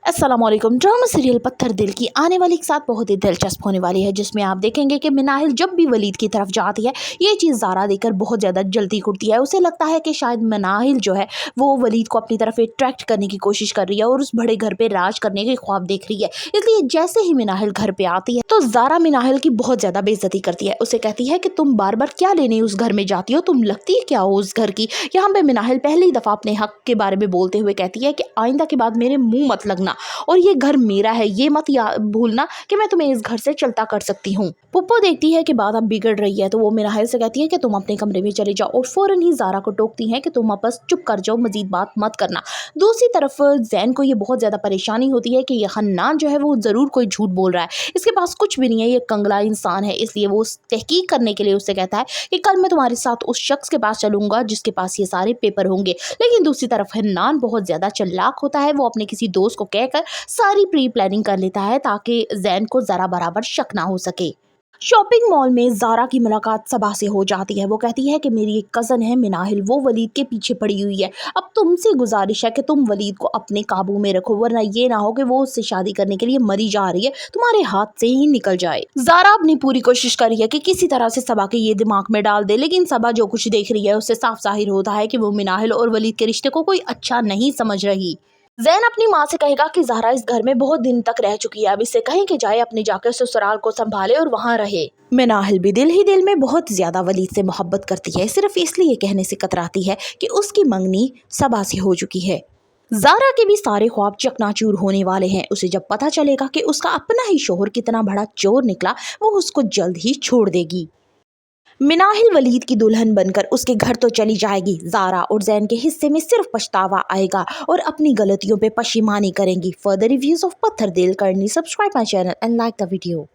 अस्सलाम वालेकुम। Drama serial पत्थर दिल की आने वाली एक साथ बहुत ही दिलचस्प होने वाली है, जिसमें आप देखेंगे कि मिनाहिल जब भी वलीद की तरफ जाती है ये चीज़ ज़ारा देखकर बहुत ज़्यादा जलती कुटती है। उसे लगता है कि शायद मिनाहिल जो है वो वलीद को अपनी तरफ अट्रैक्ट करने की कोशिश कर रही है और उस बड़े घर पे राज करने के ख्वाब देख रही है। इसलिए जैसे ही मिनाहिल घर पे आती है तो ज़ारा मिनाहिल की बहुत ज़्यादा बेइज्जती करती है। उसे कहती है कि तुम बार बार क्या लेने उस घर में जाती हो, तुम लगती है क्या हो उस घर की। यहाँ पे मिनाहिल पहली दफ़ा अपने हक के बारे में बोलते हुए कहती है कि आइंदा के बाद मेरे मुंह मत लगना और ये घर मेरा है, ये मत भूलना कि मैं तुम्हें इस घर से चलता कर सकती हूँ। पुप्पो देखती है कि बात अब बिगड़ रही है तो वो मिनाहिल से कहती है कि तुम अपने कमरे में चले जाओ और फौरन ही ज़ारा को टोकती है कि तुम आपस चुप कर जाओ, मजीद बात मत करना। दूसरी तरफ जैन को ये बहुत ज़्यादा परेशानी होती है कि ये हन्नान जो है वो ज़रूर कोई झूठ बोल रहा है, इसके पास कुछ भी नहीं है, ये कंगला इंसान है। इसलिए वो तहकीक करने के लिए उससे कहता है कि कल मैं तुम्हारे साथ उस शख्स के पास चलूंगा जिसके पास ये सारे पेपर होंगे। लेकिन दूसरी तरफ हन्नान बहुत ज़्यादा चालाक होता है, वो अपने किसी दोस्त को कहकर सारी प्री प्लानिंग कर लेता है ताकि जैन को ज़रा बराबर शक ना हो सके। शॉपिंग मॉल में ज़ारा की मुलाकात सबा से हो जाती है। वो कहती है कि मेरी एक कज़न है मिनाहिल, वो वलीद के पीछे पड़ी हुई है। अब तुमसे गुजारिश है कि तुम वलीद को अपने काबू में रखो, वरना ये ना हो कि वो उससे शादी करने के लिए मरी जा रही है, तुम्हारे हाथ से ही निकल जाए। ज़ारा अपनी पूरी कोशिश कर रही है कि किसी तरह से सबा के ये दिमाग में डाल दे, लेकिन सबा जो कुछ देख रही है उससे साफ जाहिर होता है कि वो मिनाहिल और वलीद के रिश्ते को कोई अच्छा नहीं समझ रही। जैन अपनी माँ से कहेगा कि ज़ारा इस घर में बहुत दिन तक रह चुकी है, अब इससे कहें कि जाए अपने जाकर ससुराल को संभाले और वहाँ रहे। मिनाहिल भी दिल ही दिल में बहुत ज्यादा वलीद से मोहब्बत करती है, सिर्फ इसलिए कहने से कतराती है कि उसकी मंगनी सबा से हो चुकी है। ज़ारा के भी सारे ख्वाब चकनाचूर होने वाले हैं। उसे जब पता चलेगा कि उसका अपना ही शोहर कितना बड़ा चोर निकला, वो उसको जल्द ही छोड़ देगी। मिनाहिल वलीद की दुल्हन बनकर उसके घर तो चली जाएगी। ज़ारा और जैन के हिस्से में सिर्फ पछतावा आएगा और अपनी गलतियों पे पशिमानी करेंगी। फर्दर रिव्यूज ऑफ पत्थर दिल करनी, subscribe my channel and like the video.